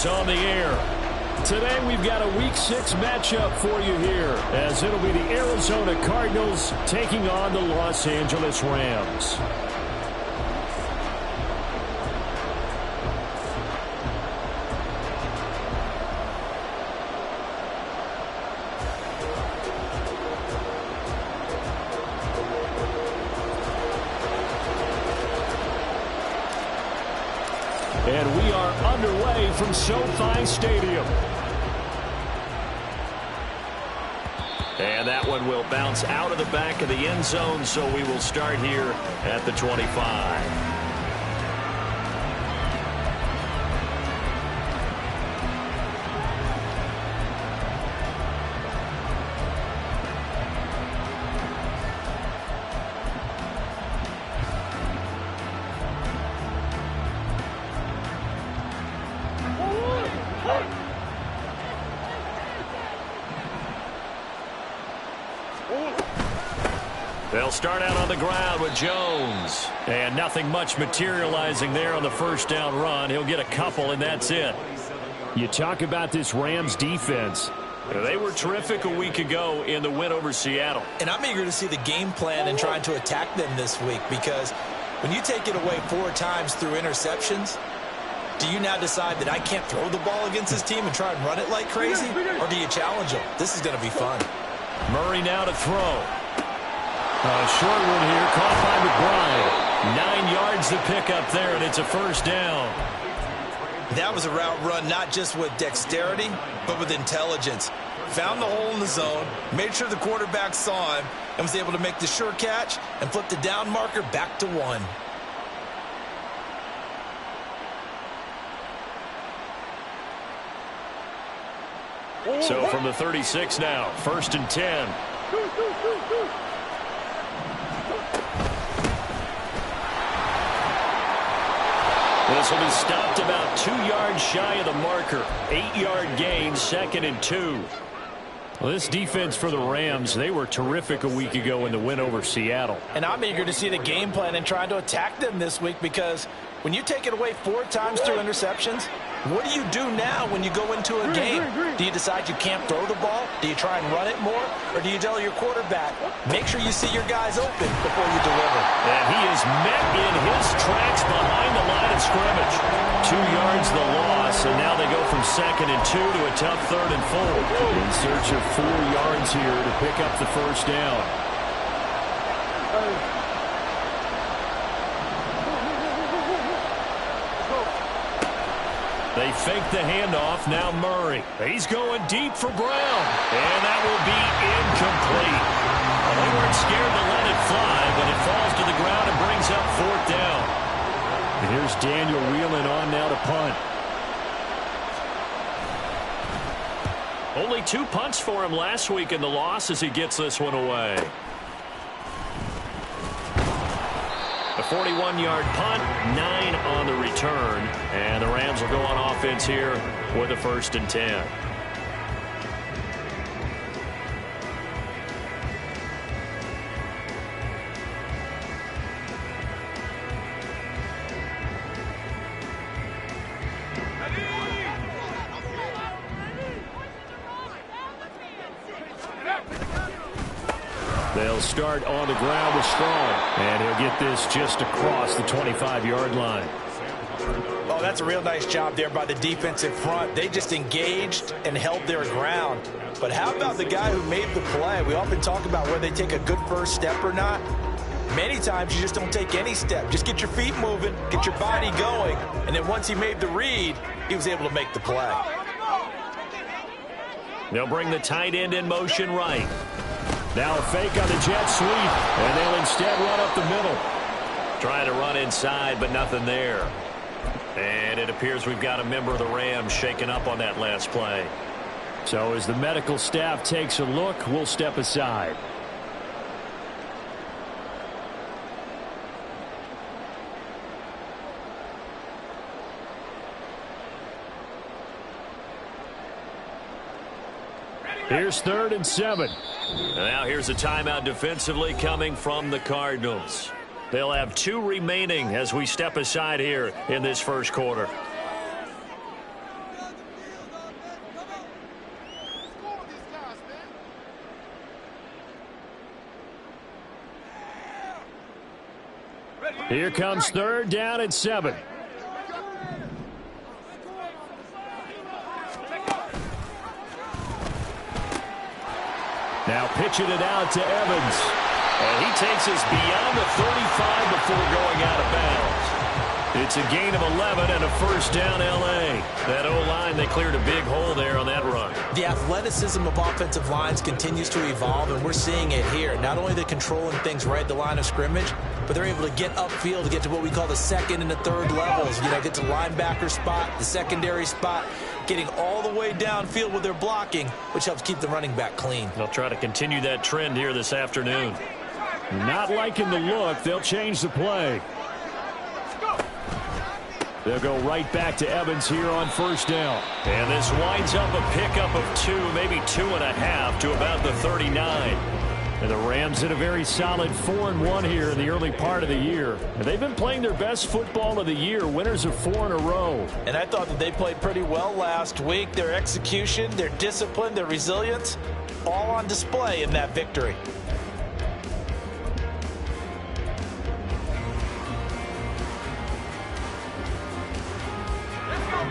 is on the air. Today we've got a Week 6 matchup for you here, as it'll be the Arizona Cardinals taking on the Los Angeles Rams. And we are underway from SoFi Stadium. And that one will bounce out of the back of the end zone, so we will start here at the 25. They'll start out on the ground with Jones. And nothing much materializing there on the first down run. He'll get a couple, and that's it. You talk about this Rams defense. They were terrific a week ago in the win over Seattle. And I'm eager to see the game plan and trying to attack them this week, because when you take it away 4 times through interceptions, do you now decide that I can't throw the ball against this team and try and run it like crazy? Or do you challenge them? This is going to be fun. Murray now to throw. A short one here, caught by McBride. 9 yards to pick up there, and it's a first down. That was a route run not just with dexterity, but with intelligence. Found the hole in the zone, made sure the quarterback saw him, and was able to make the sure catch and flip the down marker back to 1. So from the 36 now, 1st and 10. This will be stopped about 2 yards shy of the marker. 8-yard gain, 2nd and 2. Well, this defense for the Rams, they were terrific a week ago in the win over Seattle. And I'm eager to see the game plan and trying to attack them this week, because when you take it away 4 times through interceptions, what do you do now when you go into a game? Do you decide you can't throw the ball? Do you try and run it more? Or do you tell your quarterback, make sure you see your guys open before you deliver? And he is met in his tracks behind the line of scrimmage. 2 yards the loss, and now they go from 2nd and 2 to a tough 3rd and 4. In search of 4 yards here to pick up the first down. They fake the handoff. Now Murray. He's going deep for Brown. And that will be incomplete. Well, they weren't scared to let it fly, but it falls to the ground and brings up 4th down. And here's Daniel Whelan on now to punt. Only 2 punts for him last week in the loss as he gets this one away. A 41-yard punt, 9 on the return, and the Rams will go on offense here with a 1st and 10. They'll start on the ground with Strong, and he'll get this just across the 25-yard line. Oh, that's a real nice job there by the defensive front. They just engaged and held their ground. But how about the guy who made the play? We often talk about whether they take a good first step or not. Many times you just don't take any step. Just get your feet moving, get your body going, and then once he made the read, he was able to make the play. They'll bring the tight end in motion right. Now a fake on the jet sweep, and they'll instead run up the middle. Trying to run inside, but nothing there. And it appears we've got a member of the Rams shaken up on that last play. So as the medical staff takes a look, we'll step aside. Here's 3rd and 7. Now here's a timeout defensively coming from the Cardinals. They'll have 2 remaining as we step aside here in this first quarter. Here comes third down and 7. Now pitching it out to Evans. And he takes us beyond the 35 before going out of bounds. It's a gain of 11 and a first down L.A. That O-line, they cleared a big hole there on that run. The athleticism of offensive lines continues to evolve, and we're seeing it here. Not only they're controlling things right at the line of scrimmage, but they're able to get upfield to get to what we call the second and the third levels. You know, get to linebacker spot, the secondary spot, getting all the way downfield with their blocking, which helps keep the running back clean. They'll try to continue that trend here this afternoon. Not liking the look. They'll change the play. They'll go right back to Evans here on first down. And this winds up a pickup of 2, maybe 2.5 to about the 39. And the Rams in a very solid 4-1 here in the early part of the year. And they've been playing their best football of the year, winners of 4 in a row. And I thought that they played pretty well last week. Their execution, their discipline, their resilience, all on display in that victory.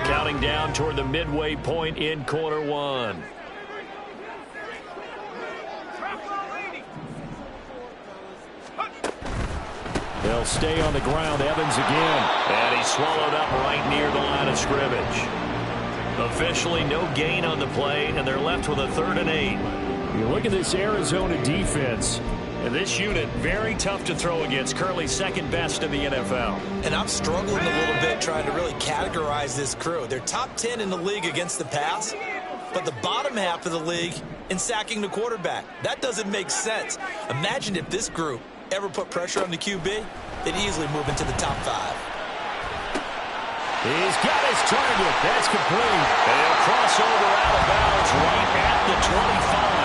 Counting down toward the midway point in quarter 1. They'll stay on the ground. Evans again. And he's swallowed up right near the line of scrimmage. Officially no gain on the play, and they're left with a 3rd and 8. You look at this Arizona defense. And this unit, very tough to throw against. Currently second best in the NFL. And I'm struggling a little bit trying to really categorize this crew. They're top 10 in the league against the pass, but the bottom half of the league in sacking the quarterback. That doesn't make sense. Imagine if this group ever put pressure on the QB, they'd easily move into the top 5. He's got his target. That's complete. And he'll cross over out of bounds right at the 25.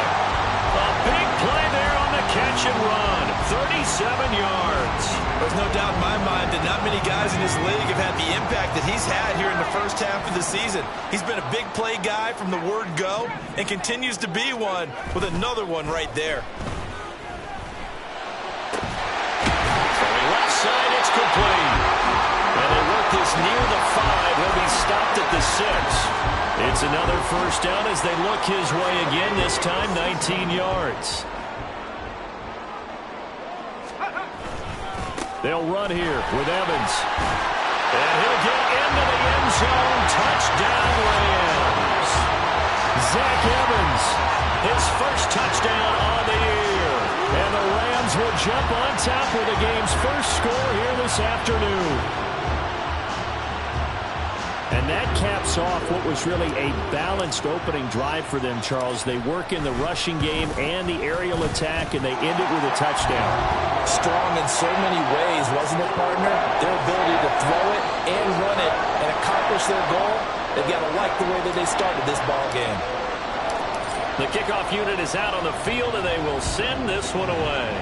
A big play there on the catch and run. 37 yards. There's no doubt in my mind that not many guys in this league have had the impact that he's had here in the first half of the season. He's been a big play guy from the word go and continues to be one with another one right there. From the left side, it's complete. And they work this near the 5. He'll be stopped at the 6. It's another first down as they look his way again, this time 19 yards. They'll run here with Evans. And he'll get into the end zone. Touchdown, Rams. Zach Evans, his first touchdown on the year. And the Rams will jump on top with the game's first score here this afternoon. And that caps off what was really a balanced opening drive for them, Charles. They work in the rushing game and the aerial attack, and they end it with a touchdown. Strong in so many ways, wasn't it, partner? Their ability to throw it and run it and accomplish their goal, they've got to like the way that they started this ball game. The kickoff unit is out on the field, and they will send this one away.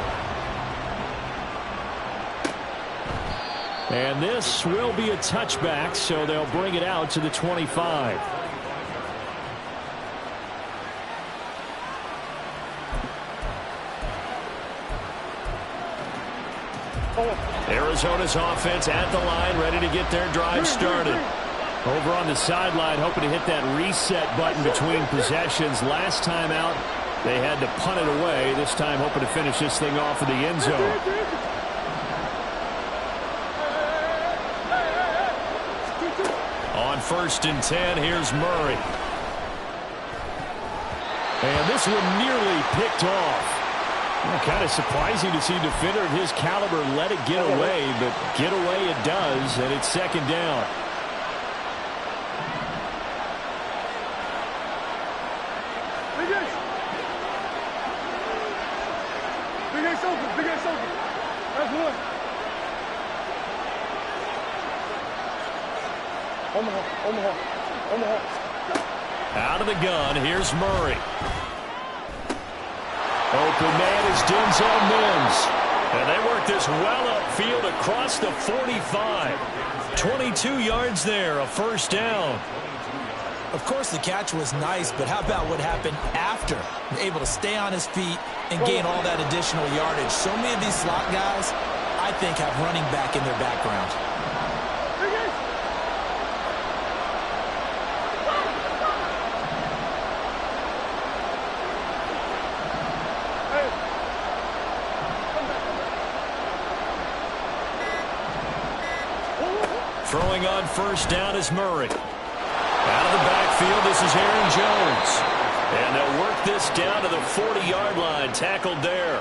And this will be a touchback, so they'll bring it out to the 25. Arizona's offense at the line, ready to get their drive started. Over on the sideline, hoping to hit that reset button between possessions. Last time out, they had to punt it away. This time, hoping to finish this thing off in the end zone. On 1st and 10, here's Murray. And this one nearly picked off. Well, kind of surprising to see a defender of his caliber let it get away, but get away it does, and it's 2nd down. That's one. Omaha. Out of the gun, here's Murray. Open man is Denzel Mims. And they work this well upfield across the 45. 22 yards there, a first down. Of course, the catch was nice, but how about what happened after? Able to stay on his feet and gain all that additional yardage. So many of these slot guys, I think, have running back in their background. Throwing on first down is Murray. Out of the backfield, this is Aaron Jones. And they'll work this down to the 40-yard line, tackled there.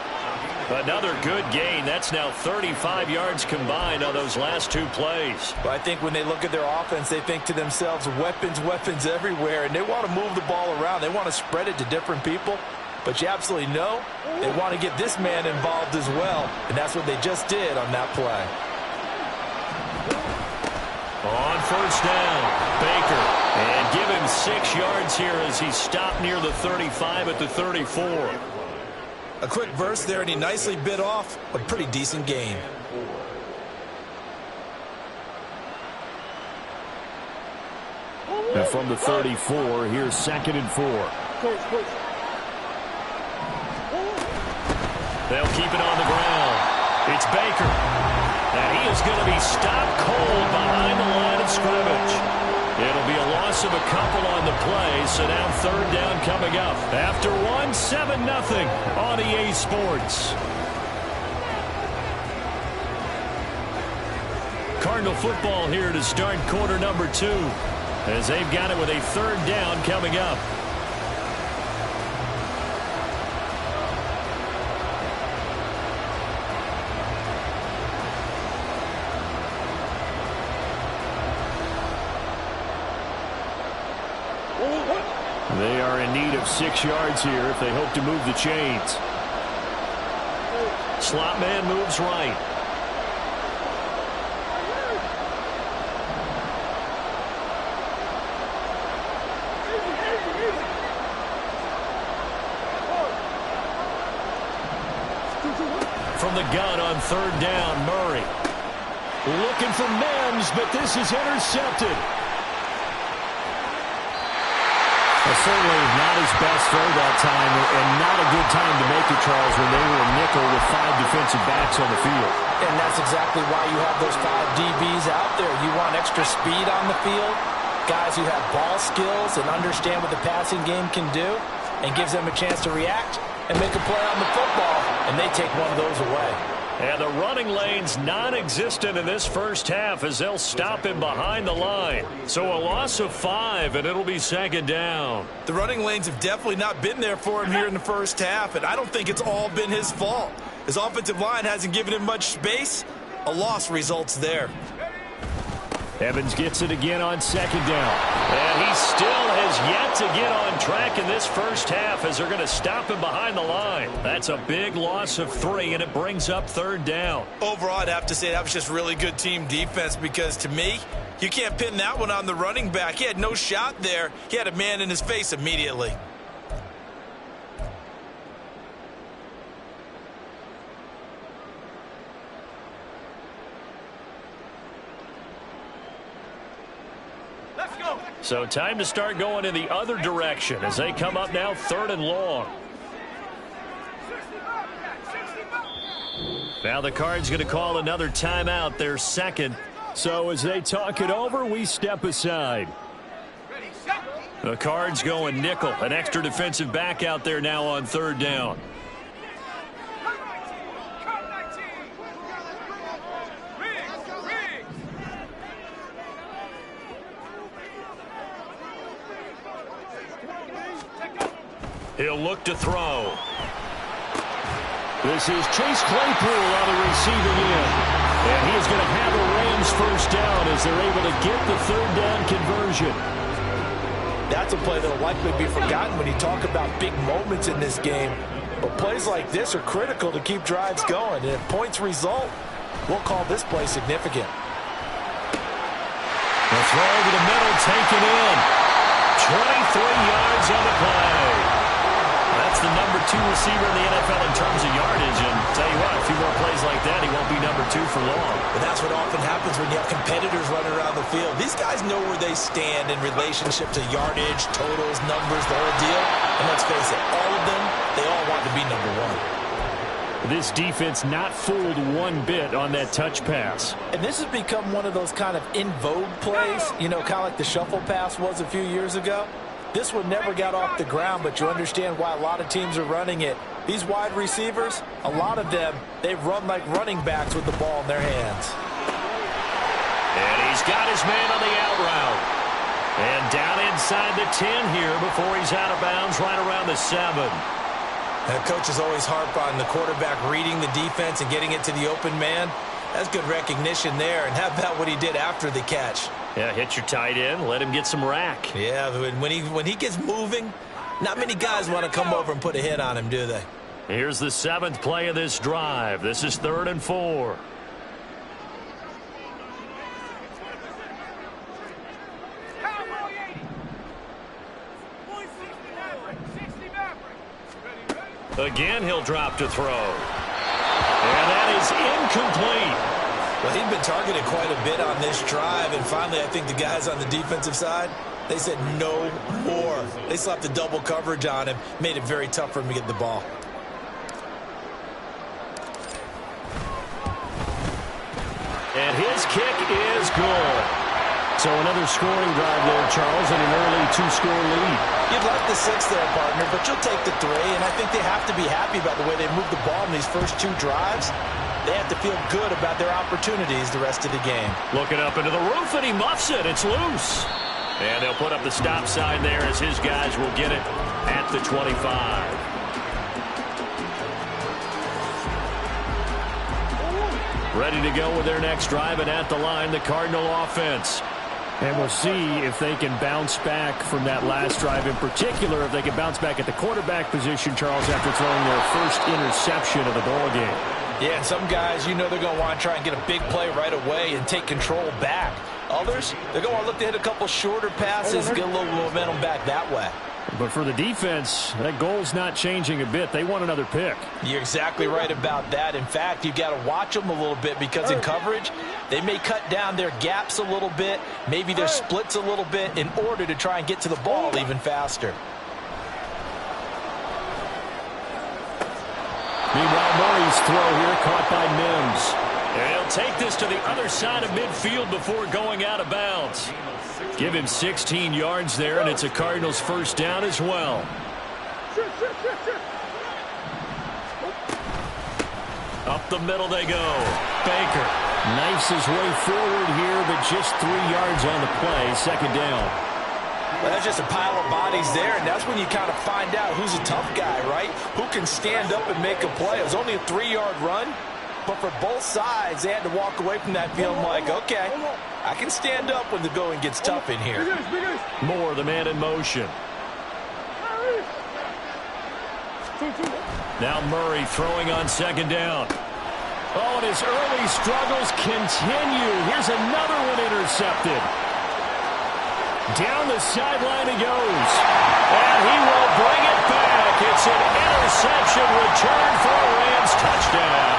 Another good gain. That's now 35 yards combined on those last two plays. Well, I think when they look at their offense, they think to themselves, weapons, weapons everywhere, and they want to move the ball around. They want to spread it to different people. But you absolutely know they want to get this man involved as well, and that's what they just did on that play. On first down, Baker. And give him 6 yards here as he stopped near the 35 at the 34. A quick burst there, and he nicely bit off a pretty decent gain. And from the 34, here's 2nd and 4. They'll keep it on the ground. It's Baker. And he is going to be stopped cold behind the line of scrimmage. It'll be a loss of a couple on the play, so now 3rd down coming up. After 1, 7-0 on EA Sports. Cardinal football here to start quarter number 2, as they've got it with a 3rd down coming up. They are in need of 6 yards here if they hope to move the chains. Slot man moves right. From the gun on 3rd down, Murray. Looking for Mims, but this is intercepted. Certainly not his best throw that time, and not a good time to make it, Charles, when they were a nickel with 5 defensive backs on the field. And that's exactly why you have those 5 DBs out there. You want extra speed on the field, guys who have ball skills and understand what the passing game can do, and gives them a chance to react and make a play on the football, and they take one of those away. And the running lane's non-existent in this first half as they'll stop him behind the line. So a loss of 5, and it'll be 2nd down. The running lanes have definitely not been there for him here in the first half, and I don't think it's all been his fault. His offensive line hasn't given him much space. A loss results there. Evans gets it again on 2nd down. And he still has yet to get on track in this first half as they're going to stop him behind the line. That's a big loss of 3, and it brings up 3rd down. Overall, I'd have to say that was just really good team defense because, to me, you can't pin that one on the running back. He had no shot there. He had a man in his face immediately. So time to start going in the other direction as they come up now 3rd and long. Now the Cards going to call another timeout, their 2nd. So as they talk it over, we step aside. The Cards going nickel, an extra defensive back out there now on 3rd down. He'll look to throw. This is Chase Claypool on the receiving end. And he is going to have a Rams first down as they're able to get the 3rd down conversion. That's a play that will likely be forgotten when you talk about big moments in this game. But plays like this are critical to keep drives going. And if points result, we'll call this play significant. The throw to the middle, taken in. 23 yards on the play. That's the number 2 receiver in the NFL in terms of yardage. And tell you what, a few more plays like that, he won't be number 2 for long. But that's what often happens when you have competitors running around the field. These guys know where they stand in relationship to yardage, totals, numbers, the whole deal. And let's face it, all of them, they all want to be number 1. This defense not fooled one bit on that touch pass. And this has become one of those kind of in vogue plays, you know, kind of like the shuffle pass was a few years ago. This one never got off the ground, but you understand why a lot of teams are running it. These wide receivers, a lot of them, they run like running backs with the ball in their hands. And he's got his man on the out route. And down inside the 10 here before he's out of bounds right around the 7. Now, coaches always harp on the quarterback reading the defense and getting it to the open man. That's good recognition there. And how about what he did after the catch? Yeah, hit your tight end, let him get some rack. Yeah, when he gets moving, not many guys want to come over and put a hit on him, do they? Here's the 7th play of this drive. This is 3rd and 4. Again, he'll drop to throw. And that is incomplete. Well, he'd been targeted quite a bit on this drive, and finally I think the guys on the defensive side, they said no more. They slapped the double coverage on him, made it very tough for him to get the ball. And his kick is good. So another scoring drive there, Charles, and an early 2-score lead. You'd like the 6 there, partner, but you'll take the 3, and I think they have to be happy about the way they moved the ball in these first 2 drives. They have to feel good about their opportunities the rest of the game. Looking up into the roof, and he muffs it. It's loose. And they'll put up the stop sign there as his guys will get it at the 25. Ready to go with their next drive, and at the line, the Cardinal offense. And we'll see if they can bounce back from that last drive, in particular, if they can bounce back at the quarterback position, Charles, after throwing their first interception of the ball game. Yeah, and some guys, you know they're going to want to try and get a big play right away and take control back. Others, they're going to want to look to hit a couple shorter passes, get a little momentum back that way. But for the defense, that goal's not changing a bit. They want another pick. You're exactly right about that. In fact, you've got to watch them a little bit because in coverage, they may cut down their gaps a little bit, maybe their splits a little bit in order to try and get to the ball even faster. Meanwhile, Murray's throw here caught by Mims. And he'll take this to the other side of midfield before going out of bounds. Give him 16 yards there, and it's a Cardinals first down as well. Up the middle they go. Baker knifes his way forward here, but just 3 yards on the play. Second down. Well, that's just a pile of bodies there, and that's when you kind of find out who's a tough guy, right? Who can stand up and make a play. It was only a 3-yard run, but for both sides, they had to walk away from that feeling like, okay, I can stand up when the going gets tough in here. Moore, the man in motion. Now Murray throwing on second down. Oh, and his early struggles continue. Here's another one intercepted. Down the sideline he goes. And he will bring it back. It's an interception return for a Rams touchdown.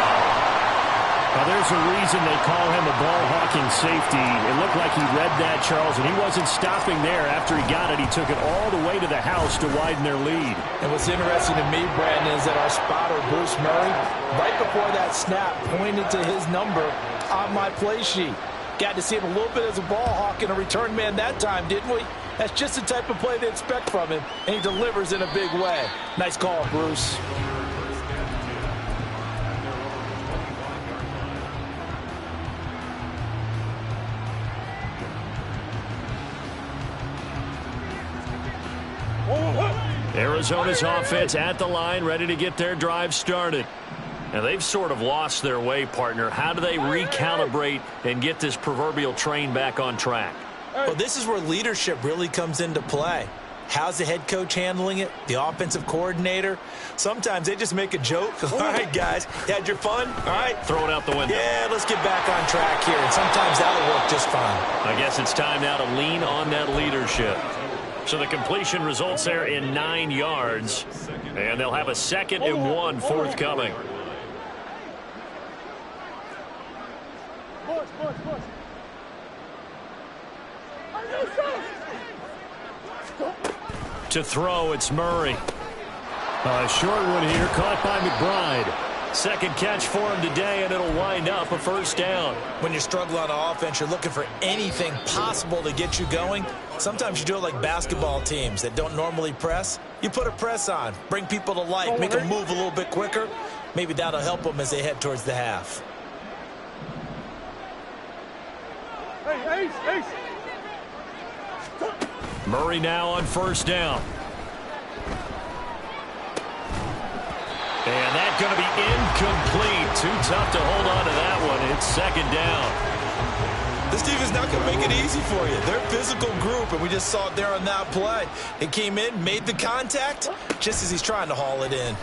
Now, there's a reason they call him a ball-hawking safety. It looked like he read that, Charles, and he wasn't stopping there. After he got it, he took it all the way to the house to widen their lead. And what's interesting to me, Brandon, is that our spotter, Bruce Murray, right before that snap, pointed to his number on my play sheet. Got to see him a little bit as a ball hawk and a return man that time, didn't we? That's just the type of play they expect from him, and he delivers in a big way. Nice call, Bruce. Arizona's offense at the line, ready to get their drive started. Now, they've sort of lost their way, partner. How do they recalibrate and get this proverbial train back on track? Well, this is where leadership really comes into play. How's the head coach handling it? The offensive coordinator? Sometimes they just make a joke. All right, guys, you had your fun? All right. Throw it out the window. Yeah, let's get back on track here. And sometimes that'll work just fine. I guess it's time now to lean on that leadership. So the completion results there in 9 yards. And they'll have a 2nd and 1 forthcoming. To throw, it's Murray. A short one here, caught by McBride. Second catch for him today, and it'll wind up a first down. When you're struggling on offense, you're looking for anything possible to get you going. Sometimes you do it like basketball teams that don't normally press. You put a press on, bring people to life, make them move a little bit quicker. Maybe that'll help them as they head towards the half. Murray now on first down. And that's going to be incomplete. Too tough to hold on to that one. It's second down. This team is not going to make it easy for you. They're a physical group, and we just saw it there on that play. It came in, made the contact, just as he's trying to haul it in.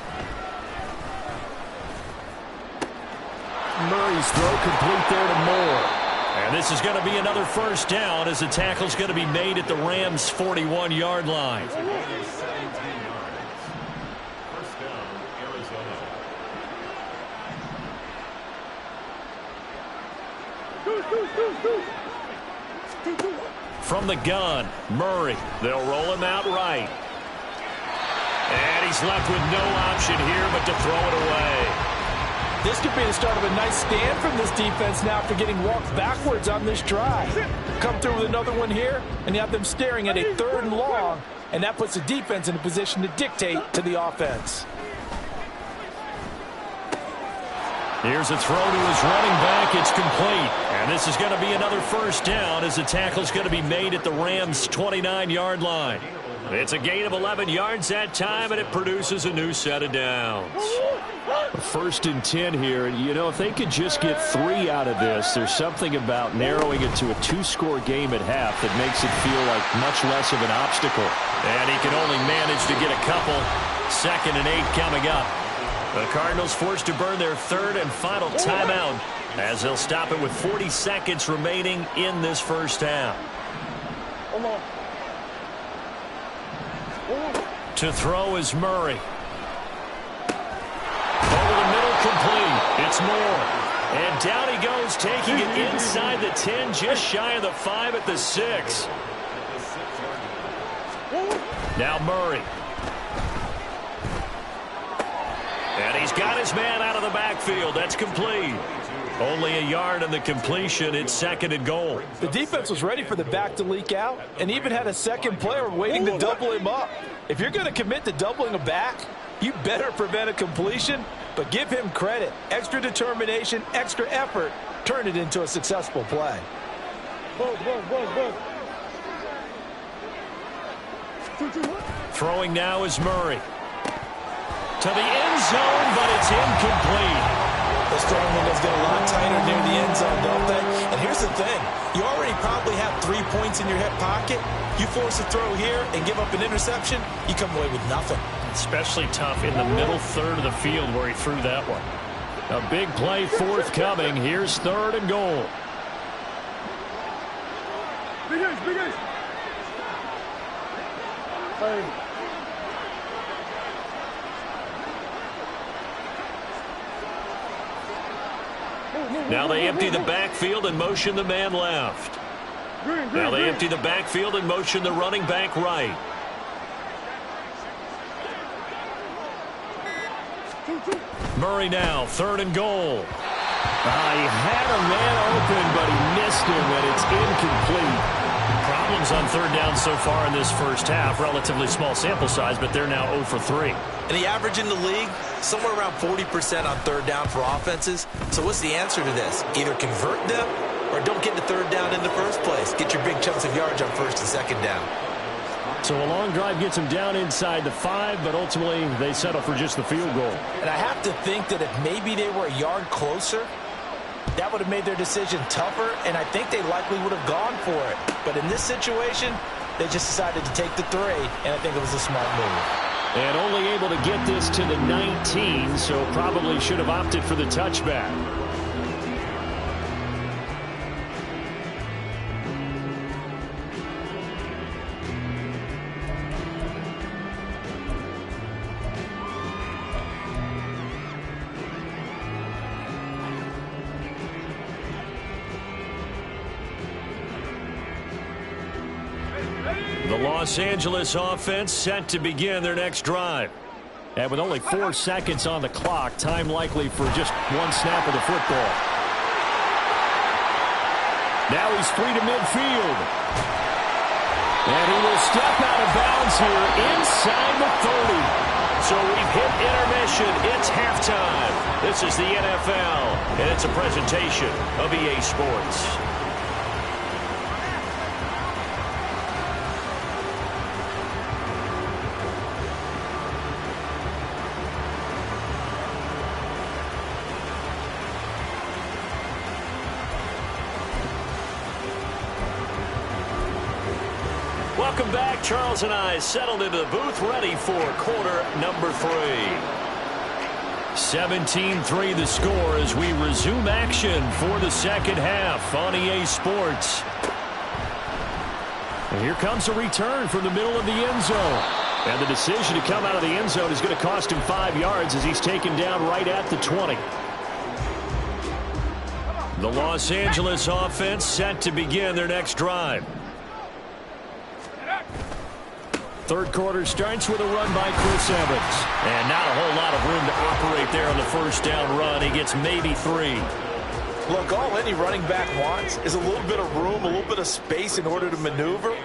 Murray's throw complete there to Moore. And this is going to be another first down as the tackle's going to be made at the Rams' 41-yard line. From the gun, Murray. They'll roll him out right. And he's left with no option here but to throw it away. This could be the start of a nice stand from this defense now after getting walked backwards on this drive. Come through with another one here, and you have them staring at a 3rd and long, and that puts the defense in a position to dictate to the offense. Here's a throw to his running back. It's complete. And this is going to be another first down as the tackle's going to be made at the Rams' 29-yard line. It's a gain of 11 yards that time, and it produces a new set of downs. 1st and 10 here. You know, if they could just get 3 out of this, there's something about narrowing it to a 2-score game at half that makes it feel like much less of an obstacle. And he can only manage to get a couple. 2nd and 8 coming up. The Cardinals forced to burn their 3rd and final timeout as they'll stop it with 40 seconds remaining in this first half. To throw is Murray. Over the middle, complete. It's Moore. And down he goes, taking it inside the 10, just shy of the 5 at the 6. Now Murray. And he's got his man out of the backfield. That's complete. Only a yard on the completion. It's 2nd and goal. The defense was ready for the back to leak out and even had a second player waiting to double him up. If you're going to commit to doubling a back, you better prevent a completion, but give him credit. Extra determination, extra effort, turn it into a successful play. Throwing now is Murray. To the end zone, but it's incomplete. The strong windows get a lot tighter near the end zone, don't they? And here's the thing. You already probably have 3 points in your hip pocket. You force a throw here and give up an interception, you come away with nothing. Especially tough in the middle 3rd of the field where he threw that one. A big play forthcoming. Here's 3rd and goal. Big ace. Now they empty the backfield and motion the man left. Now they empty the backfield and motion the running back right. Murray now, 3rd and goal. He had a man open, but he missed him, and it's incomplete. Problems on 3rd down so far in this first half. Relatively small sample size, but they're now 0 for 3. And the average in the league, somewhere around 40% on 3rd down for offenses. So what's the answer to this? Either convert them or don't get to 3rd down in the first place. Get your big chunks of yards on 1st and 2nd down. So a long drive gets them down inside the 5, but ultimately they settle for just the field goal. And I have to think that if maybe they were a yard closer, that would have made their decision tougher, and I think they likely would have gone for it. But in this situation, they just decided to take the 3, and I think it was a smart move. And only able to get this to the 19, so probably should have opted for the touchback. The Los Angeles offense set to begin their next drive. And with only 4 seconds on the clock, time likely for just one snap of the football. Now he's free to midfield. And he will step out of bounds here inside the 30. So we've hit intermission. It's halftime. This is the NFL, and it's a presentation of EA Sports. Welcome back. Charles and I settled into the booth, ready for quarter number 3. 17-3 the score as we resume action for the second half on EA Sports. And here comes a return from the middle of the end zone. And the decision to come out of the end zone is going to cost him 5 yards as he's taken down right at the 20. The Los Angeles offense set to begin their next drive. Third quarter starts with a run by Chris Evans. And not a whole lot of room to operate there on the first down run. He gets maybe 3. Look, all any running back wants is a little bit of room, a little bit of space in order to maneuver.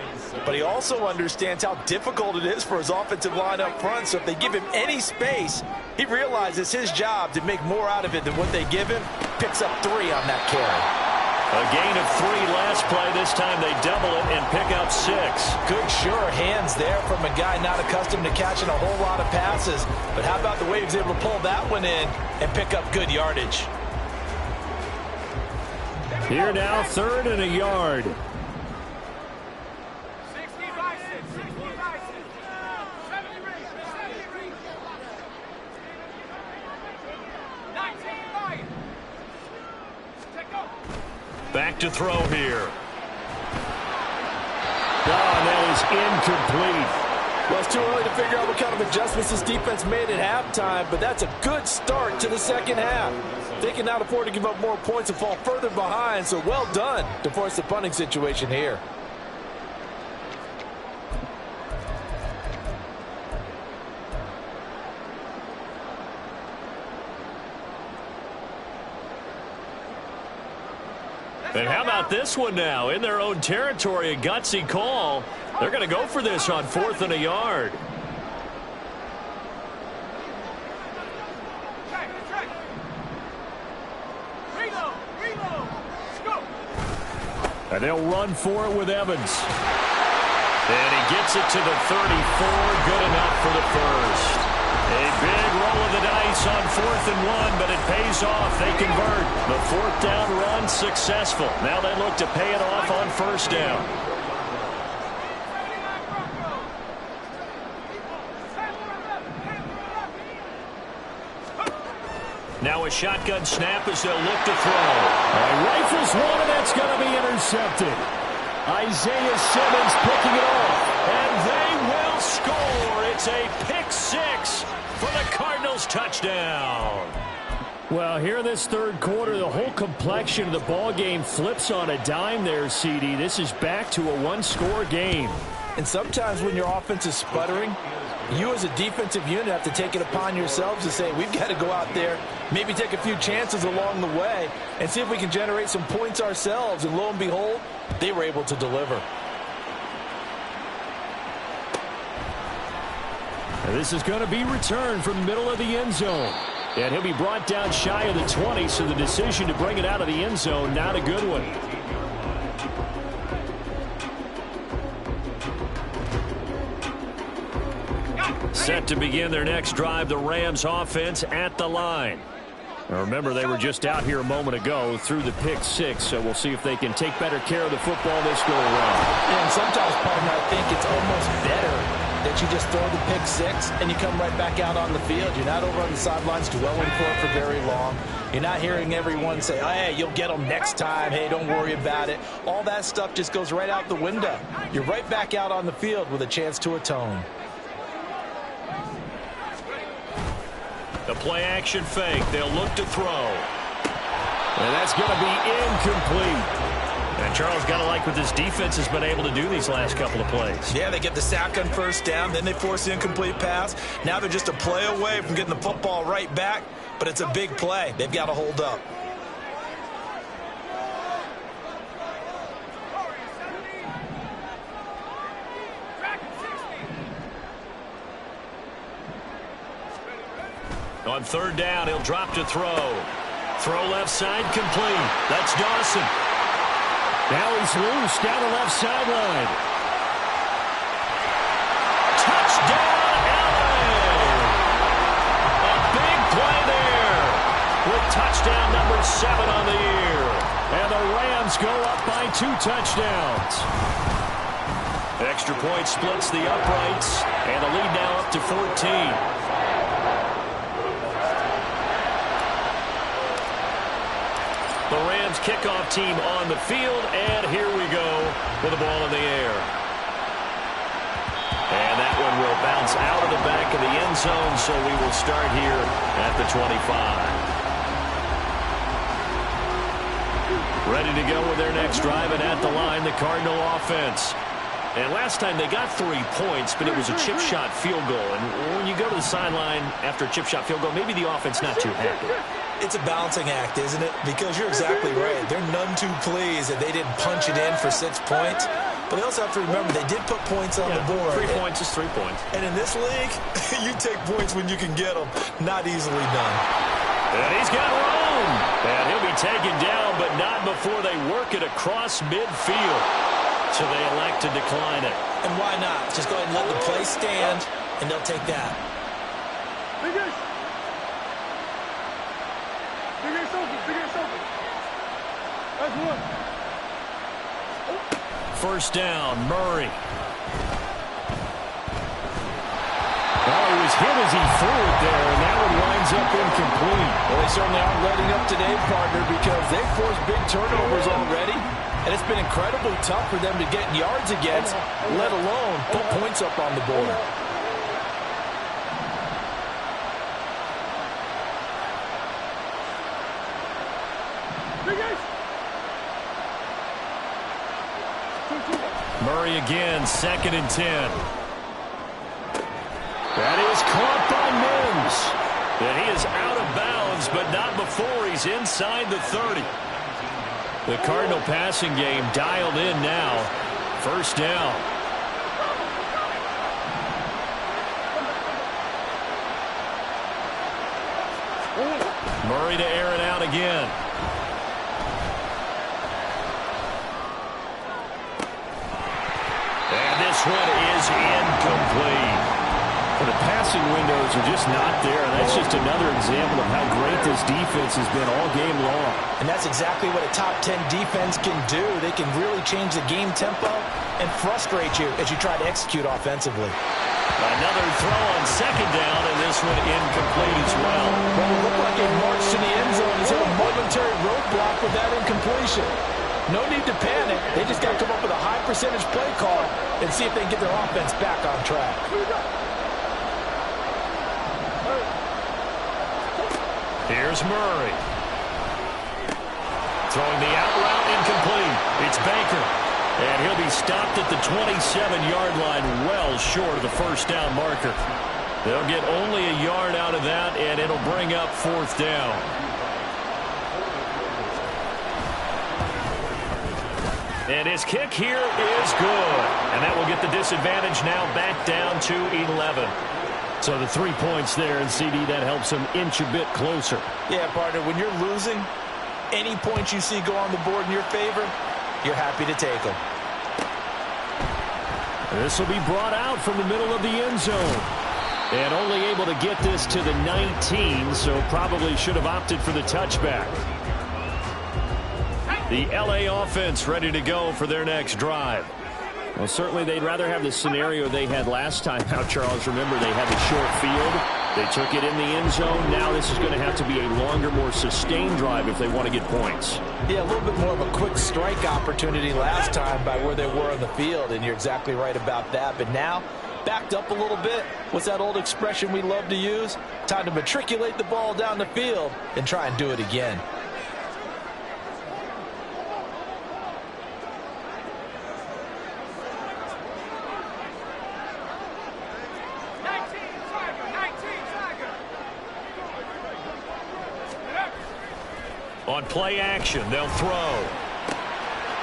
But he also understands how difficult it is for his offensive line up front. So if they give him any space, he realizes his job to make more out of it than what they give him. Picks up 3 on that carry. A gain of 3 last play. This time they double it and pick up 6. Good, sure hands there from a guy not accustomed to catching a whole lot of passes. But how about the way he was able to pull that one in and pick up good yardage? Here now, 3rd and a yard. 60 by 6, 60 by 6. 70 rings, 70 rings. 19 by. Check go. Back to throw here. Oh, that is incomplete. Well, it's too early to figure out what kind of adjustments this defense made at halftime, but that's a good start to the second half. They can now afford to give up more points and fall further behind, so well done to force the punting situation here. And how about this one now? In their own territory, a gutsy call. They're going to go for this on 4th and a yard. And they'll run for it with Evans. And he gets it to the 34. Good enough for the first. A big roll of the dice on 4th and 1, but it pays off. They convert. The 4th down run successful. Now they look to pay it off on 1st down. Now a shotgun snap as they'll look to throw. Rifles one, and that's going to be intercepted. Isaiah Simmons picking it off, and they will score. It's a pick 6 for the Cardinals touchdown. Well, here in this third quarter, the whole complexion of the ball game flips on a dime there, CD. This is back to a one-score game. And sometimes when your offense is sputtering, you as a defensive unit have to take it upon yourselves to say, we've got to go out there, maybe take a few chances along the way, and see if we can generate some points ourselves. And lo and behold, they were able to deliver. And this is going to be returned from the middle of the end zone. And he'll be brought down shy of the 20, so the decision to bring it out of the end zone, not a good one. Set to begin their next drive, the Rams offense at the line. Now remember, they were just out here a moment ago through the pick 6, so we'll see if they can take better care of the football this go around. And sometimes, partner, I think it's almost better that you just throw the pick 6 and you come right back out on the field. You're not over on the sidelines dwelling for it for very long. You're not hearing everyone say, oh, hey, you'll get them next time. Hey, don't worry about it. All that stuff just goes right out the window. You're right back out on the field with a chance to atone. The play-action fake. They'll look to throw. And that's going to be incomplete. And Charles, got to like what this defense has been able to do these last couple of plays. Yeah, they get the sack on first down, then they force the incomplete pass. Now they're just a play away from getting the football right back, but it's a big play. They've got to hold up. On third down, he'll drop to throw. Throw left side, complete. That's Dawson. Now he's loose down the left sideline. Touchdown, LA! A big play there with touchdown number 7 on the year. And the Rams go up by 2 touchdowns. Extra point splits the uprights, and the lead now up to 14. The Rams kickoff team on the field, and here we go with the ball in the air. And that one will bounce out of the back of the end zone, so we will start here at the 25. Ready to go with their next drive, and at the line, the Cardinal offense. And last time they got 3 points, but it was a chip shot field goal. And when you go to the sideline after a chip shot field goal, maybe the offense not too happy. It's a balancing act, isn't it? Because you're exactly right. They're none too pleased that they didn't punch it in for 6 points. But they also have to remember they did put points on the board. 3 points is 3 points. And in this league, you take points when you can get them. Not easily done. And he's got room. And he'll be taken down, but not before they work it across midfield. So they elect to decline it. And why not? Just go ahead and let the play stand, and they'll take that. Big ass open. That's one. First down, Murray. Well, he was hit as he threw it there, and that one winds up incomplete. Well, they certainly aren't letting up today, partner, because they've forced big turnovers already. And it's been incredibly tough for them to get yards against, let alone put points up on the board. Murray again, 2nd and 10. That is caught by Mims. And he is out of bounds, but not before he's inside the 30. The Cardinal passing game dialed in now. First down. Murray to air it out again. And this one is incomplete. The passing windows are just not there. That's just another example of how great this defense has been all game long. And that's exactly what a top 10 defense can do. They can really change the game tempo and frustrate you as you try to execute offensively. Another throw on 2nd down, and this one incomplete as well. Well, it looked like a march to the end zone. He's hit a momentary roadblock with that incompletion. No need to panic. They just got to come up with a high percentage play call and see if they can get their offense back on track. Here's Murray. Throwing the out route, incomplete. It's Baker. And he'll be stopped at the 27-yard line, well short of the first down marker. They'll get only a yard out of that, and it'll bring up 4th down. And his kick here is good. And that will get the disadvantage now back down to 11. So the 3 points there, and CD, that helps him inch a bit closer. Yeah, partner, when you're losing, any points you see go on the board in your favor, you're happy to take them. This will be brought out from the middle of the end zone. And only able to get this to the 19, so probably should have opted for the touchback. The LA offense ready to go for their next drive. Well, certainly they'd rather have the scenario they had last time out, Charles. Remember, they had the short field. They took it in the end zone. Now this is going to have to be a longer, more sustained drive if they want to get points. Yeah, a little bit more of a quick strike opportunity last time by where they were on the field, and you're exactly right about that. But now, backed up a little bit. What's that old expression we love to use? Time to matriculate the ball down the field and try and do it again. On play action, they'll throw.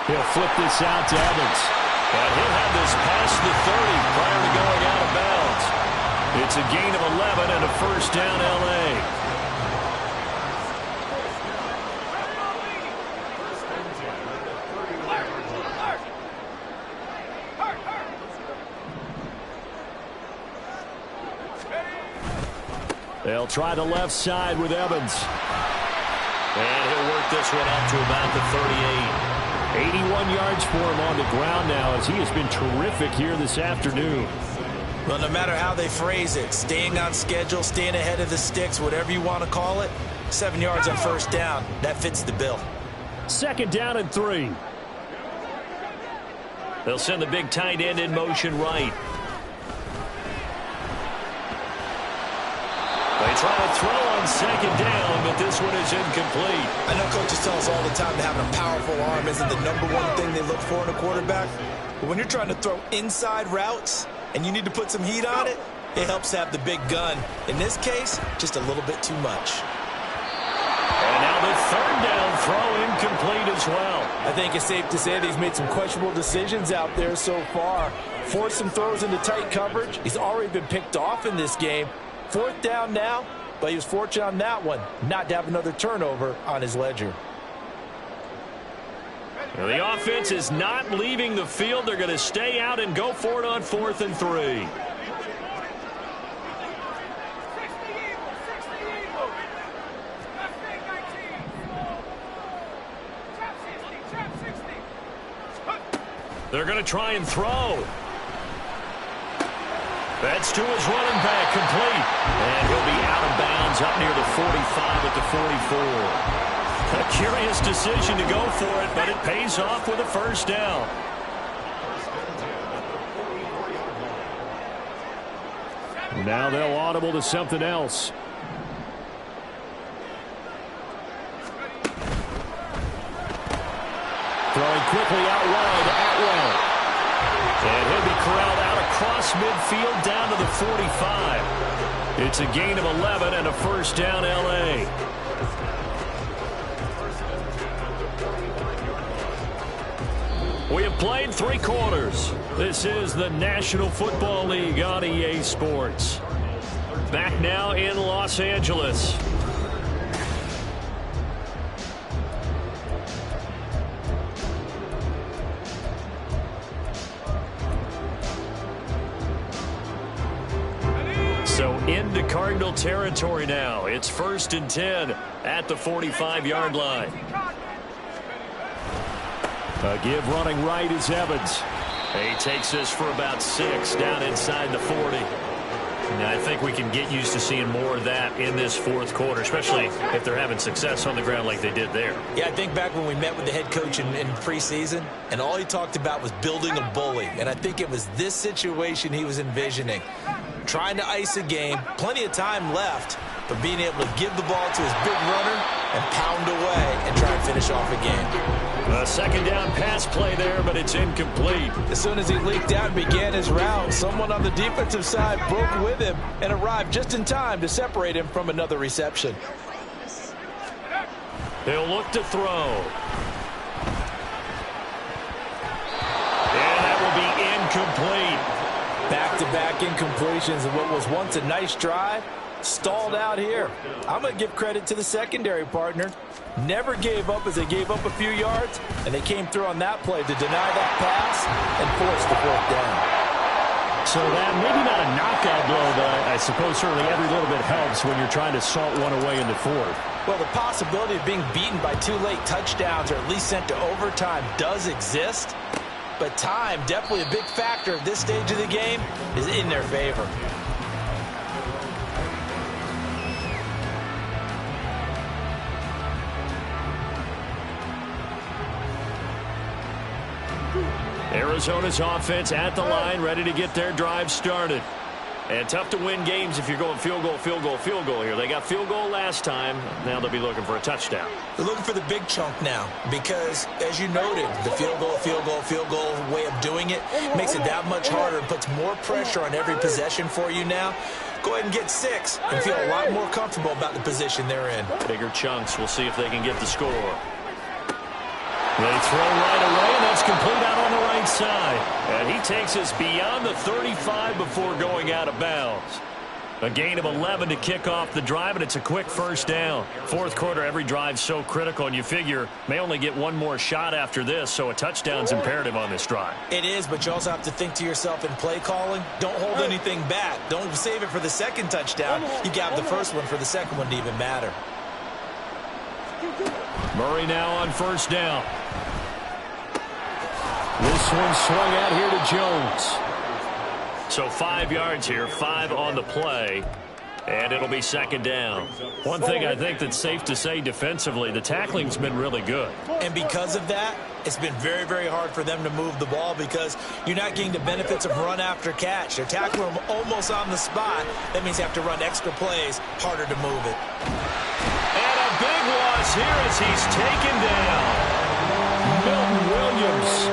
He'll flip this out to Evans. And he'll have this past the 30 prior to going out of bounds. It's a gain of 11 and a first down, L.A. They'll try the left side with Evans. And he'll work this one up to about the 38. 81 yards for him on the ground now as he has been terrific here this afternoon. Well, no matter how they phrase it, staying on schedule, staying ahead of the sticks, whatever you want to call it, 7 yards on first down, that fits the bill. 2nd down and 3. They'll send the big tight end in motion right. They try to throw on 2nd down, but this one is incomplete. I know coaches tell us all the time that having a powerful arm isn't the #1 thing they look for in a quarterback. But when you're trying to throw inside routes and you need to put some heat on it, it helps have the big gun. In this case, just a little bit too much. And now the 3rd down throw incomplete as well. I think it's safe to say that he's made some questionable decisions out there so far. Forced some throws into tight coverage. He's already been picked off in this game. 4th down now, but he was fortunate on that one not to have another turnover on his ledger. Well, the offense is not leaving the field. They're going to stay out and go for it on 4th and 3. They're going to try and throw. That's to his running back, complete. And he'll be out of bounds up near the 45 at the 44. A curious decision to go for it, but it pays off with a first down. Now they'll audible to something else. Throwing quickly out wide, Atwell. And he'll be corralled out across midfield down to the 45. It's a gain of 11 and a first down, L.A. We have played 3 quarters. This is the National Football League on EA Sports. Back now in Los Angeles. So into Cardinal territory now. It's 1st and 10 at the 45-yard line. A give running right is Evans. He takes this for about 6 down inside the 40. And I think we can get used to seeing more of that in this 4th quarter, especially if they're having success on the ground like they did there. Yeah, I think back when we met with the head coach in preseason, and all he talked about was building a bully. And I think it was this situation he was envisioning. Trying to ice a game, plenty of time left, but being able to give the ball to his big runner and pound away and try and finish off a game. A 2nd down pass play there, but it's incomplete. As soon as he leaked out and began his route, someone on the defensive side broke with him and arrived just in time to separate him from another reception. He'll look to throw. And that will be incomplete. Back-to-back incompletions of what was once a nice drive, stalled out here. I'm going to give credit to the secondary partner. Never gave up as they gave up a few yards, and they came through on that play to deny that pass and force the 4th down. So that maybe not a knockout blow, but I suppose certainly every little bit helps when you're trying to salt one away in the 4th. Well, the possibility of being beaten by 2 late touchdowns or at least sent to overtime does exist. But time, definitely a big factor at this stage of the game, is in their favor. Arizona's offense at the line, ready to get their drive started. And tough to win games if you're going field goal, field goal, field goal here. They got field goal last time. Now they'll be looking for a touchdown. They're looking for the big chunk now because, as you noted, the field goal, field goal, field goal way of doing it makes it that much harder and puts more pressure on every possession for you now. go ahead and get 6 and feel a lot more comfortable about the position they're in. Bigger chunks. We'll see if they can get the score. They throw right away, and that's complete out on the right side. And he takes us beyond the 35 before going out of bounds. A gain of 11 to kick off the drive, and it's a quick first down. Fourth quarter, every drive's so critical, and you figure may only get one more shot after this, so a touchdown's imperative on this drive. It is, but you also have to think to yourself in play calling, don't hold anything back. Don't save it for the second touchdown. You got the first one for the second one to even matter. Murray now on first down. This one swung out here to Jones. So 5 yards here, 5 on the play, and it'll be second down. One thing I think that's safe to say defensively, the tackling's been really good. And because of that, it's been very, very hard for them to move the ball because you're not getting the benefits of run after catch. They're tackling them almost on the spot. That means you have to run extra plays, harder to move it. And a big loss here as he's taken down. Milton Williams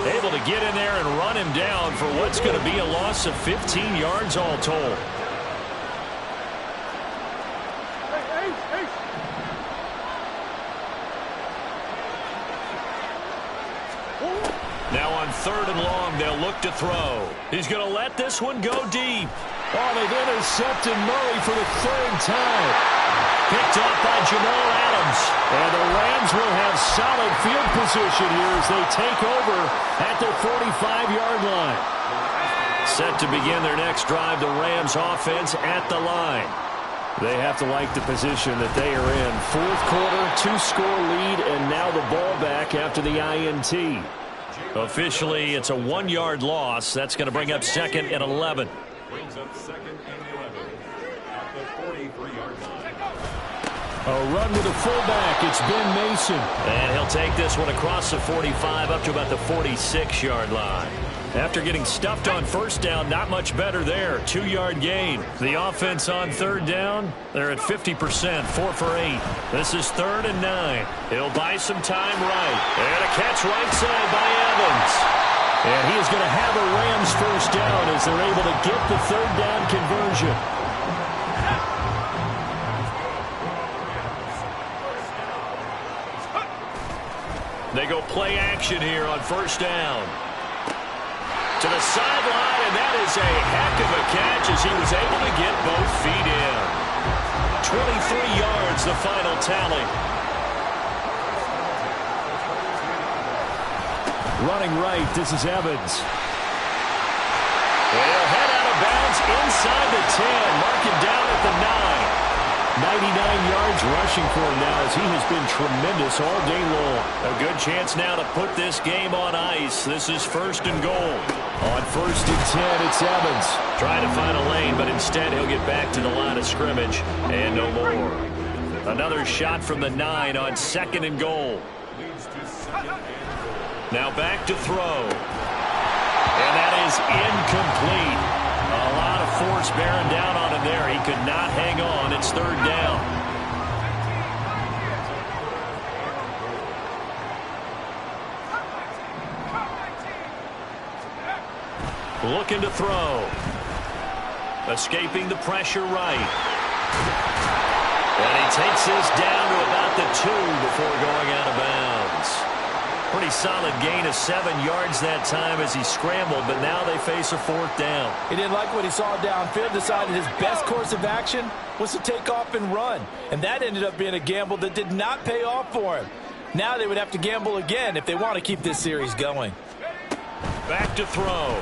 able to get in there and run him down for what's going to be a loss of 15 yards all told. Now on third and long, they'll look to throw. He's going to let this one go deep. Oh, they've intercepted Murray for the third time. Picked up by Jamal Adams. And the Rams will have solid field position here as they take over at their 45-yard line. Set to begin their next drive, the Rams offense at the line. They have to like the position that they are in. Fourth quarter, 2-score lead, and now the ball back after the INT. Officially, it's a 1-yard loss. That's going to bring up second and 11. Brings up second and 11 at the 43-yard line. A run with a fullback. It's Ben Mason. And he'll take this one across the 45 up to about the 46-yard line. After getting stuffed on first down, not much better there. 2-yard gain. The offense on third down, they're at 50%, 4 for 8. This is 3rd and 9. He'll buy some time right. And a catch right side by Evans. And he is going to have a Rams first down as they're able to get the third down conversion. They go play action here on first down. To the sideline, and that is a heck of a catch as he was able to get both feet in. 23 yards, the final tally. Running right, this is Evans. He'll head out of bounds inside the 10, mark him down at the 9. 99 yards rushing for him now as he has been tremendous all day long. A good chance now to put this game on ice. This is 1st and goal. On 1st and 10, it's Evans. Trying to find a lane, but instead he'll get back to the line of scrimmage. And no more. Another shot from the 9 on 2nd and goal. Now back to throw. And that is incomplete. A lot of force bearing down on him there. He could not hang on. It's 3rd down. Looking to throw. Escaping the pressure right. And he takes this down to about the 2 before going out of bounds. Pretty solid gain of 7 yards that time as he scrambled, but now they face a 4th down. He didn't like what he saw downfield, decided his best course of action was to take off and run. And that ended up being a gamble that did not pay off for him. Now they would have to gamble again if they want to keep this series going. Back to throw.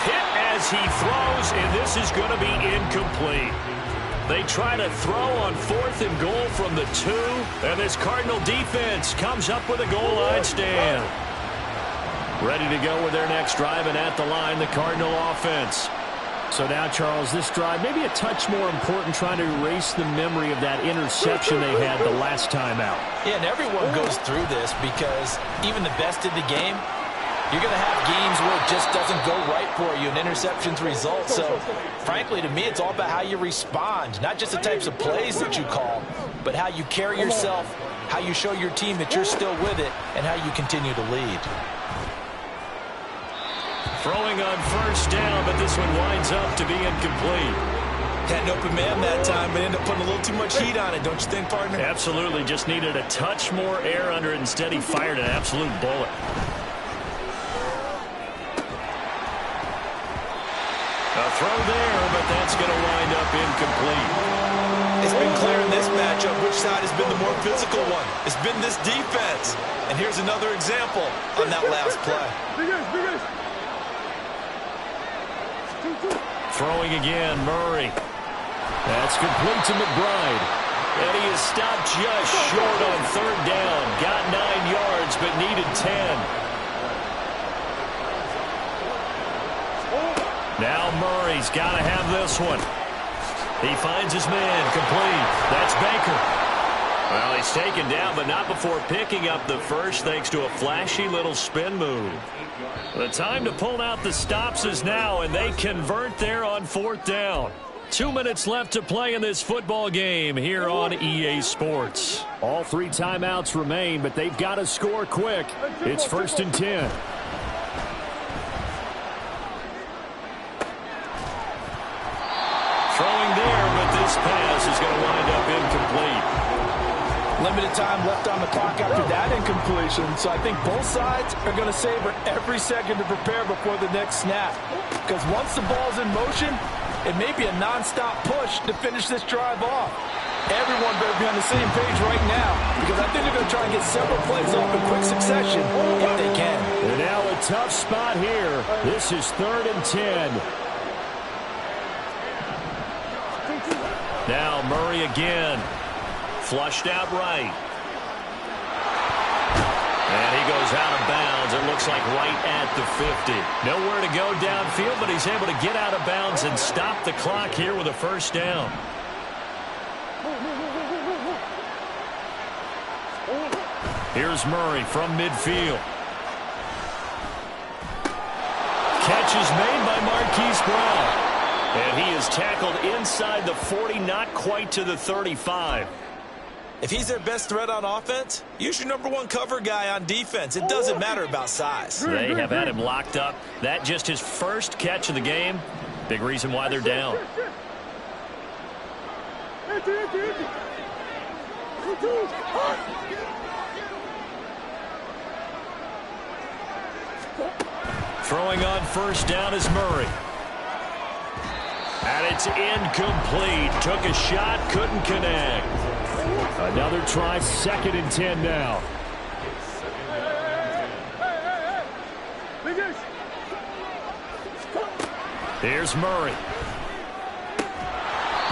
Hit as he throws, and this is going to be incomplete. They try to throw on 4th and goal from the 2, and this Cardinal defense comes up with a goal line stand. Ready to go with their next drive, and at the line, the Cardinal offense. So now, Charles, this drive maybe a touch more important, trying to erase the memory of that interception they had the last time out. Yeah, and everyone goes through this because even the best in the game, you're going to have games where it just doesn't go right for you, and interceptions result. So, frankly, to me, it's all about how you respond, not just the types of plays that you call, but how you carry yourself, how you show your team that you're still with it, and how you continue to lead. Throwing on first down, but this one winds up to be incomplete. Had an open man that time, but ended up putting a little too much heat on it, don't you think, partner? Absolutely. Just needed a touch more air under it. Instead, he fired an absolute bullet. A throw there, but that's going to wind up incomplete. It's been clear in this matchup which side has been the more physical one. It's been this defense. And here's another example on that last play. Throwing again, Murray. That's complete to McBride. And he is stopped just short on third down. Got 9 yards, but needed 10. Now Murray's got to have this one. He finds his man, complete. That's Baker. Well, he's taken down, but not before picking up the first, thanks to a flashy little spin move. The time to pull out the stops is now, and they convert there on fourth down. 2 minutes left to play in this football game here on EA Sports. All 3 timeouts remain, but they've got to score quick. It's 1st and 10. Throwing there, but this pass is going to wind up incomplete. Limited time left on the clock after that incompletion, so I think both sides are going to savor every second to prepare before the next snap. Because once the ball's in motion, it may be a non-stop push to finish this drive off. Everyone better be on the same page right now, because I think they're going to try and get several plays off in quick succession if they can. And now a tough spot here. This is 3rd and 10. Now Murray again. Flushed out right. And he goes out of bounds. It looks like right at the 50. Nowhere to go downfield, but he's able to get out of bounds and stop the clock here with a first down. Here's Murray from midfield. Catch is made by Marquise Brown. And he is tackled inside the 40, not quite to the 35. If he's their best threat on offense, use your #1 cover guy on defense. It doesn't matter about size. They have had him locked up. That just his first catch of the game. Big reason why they're down. Throwing on first down is Murray. And it's incomplete. Took a shot, couldn't connect. Another try, 2nd and 10 now. Here's Murray.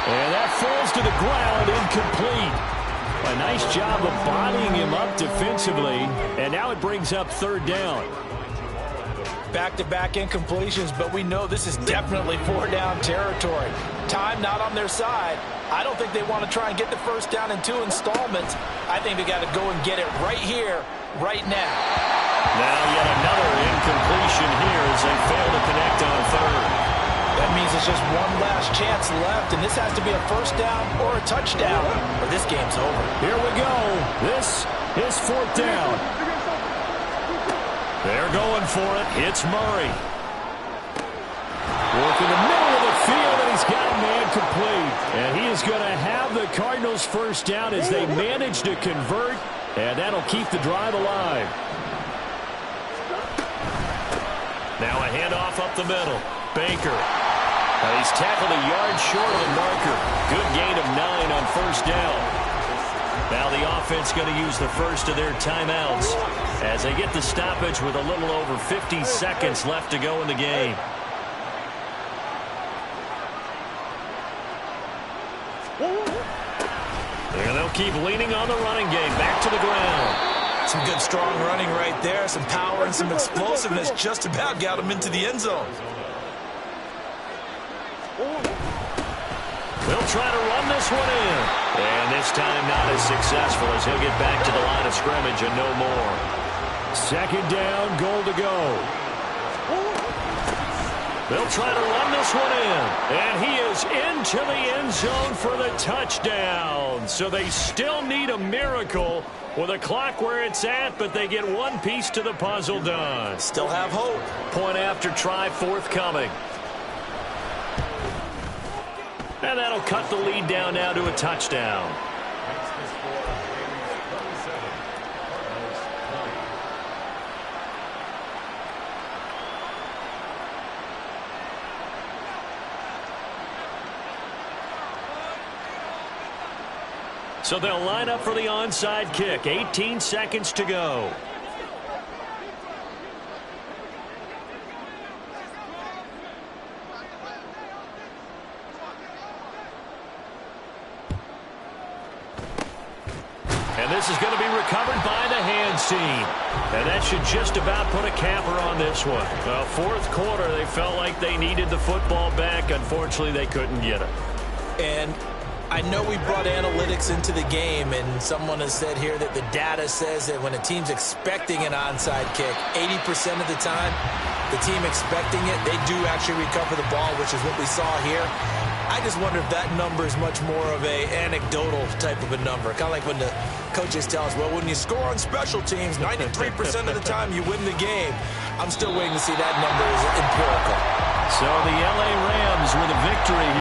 And that falls to the ground, incomplete. A nice job of bodying him up defensively. And now it brings up 3rd down. Back-to-back incompletions, but we know this is definitely 4-down territory. Time not on their side. I don't think they want to try and get the first down in 2 installments. I think they got to go and get it right here, right now. Now yet another incompletion here as they fail to connect on 3rd. That means it's just one last chance left, and this has to be a first down or a touchdown, or this game's over. Here we go. This is 4th down. They're going for it. It's Murray. Working the middle of the field, and he's got a man complete. And he is going to have the Cardinals first down as they manage to convert, and that'll keep the drive alive. Now a handoff up the middle. Baker. He's tackled a yard short of the marker. Good gain of 9 on first down. Now the offense going to use the first of their timeouts as they get the stoppage with a little over 50 seconds left to go in the game. And they'll keep leaning on the running game. Back to the ground. Some good strong running right there. Some power and some explosiveness just about got him into the end zone. They'll try to run this one in. And this time not as successful as he'll get back to the line of scrimmage and no more. 2nd down, goal to go. They'll try to run this one in. And he is goes into the end zone for the touchdown. So they still need a miracle with a clock where it's at, but they get one piece to the puzzle done. Still have hope. Point after try forthcoming. And that'll cut the lead down now to a touchdown. Makes the score Raiders 27, Cardinals 9. So they'll line up for the onside kick. 18 seconds to go. And this is going to be recovered by the hands team. And that should just about put a capper on this one. Well, fourth quarter, they felt like they needed the football back. Unfortunately, they couldn't get it. And I know we brought analytics into the game, and someone has said here that the data says that when a team's expecting an onside kick, 80% of the time, the team expecting it, they do actually recover the ball, which is what we saw here. I just wonder if that number is much more of a anecdotal type of a number. Kind of like when the coaches tell us, well, when you score on special teams, 93% of the time you win the game. I'm still waiting to see that number is empirical. So the L.A. Rams with a victory.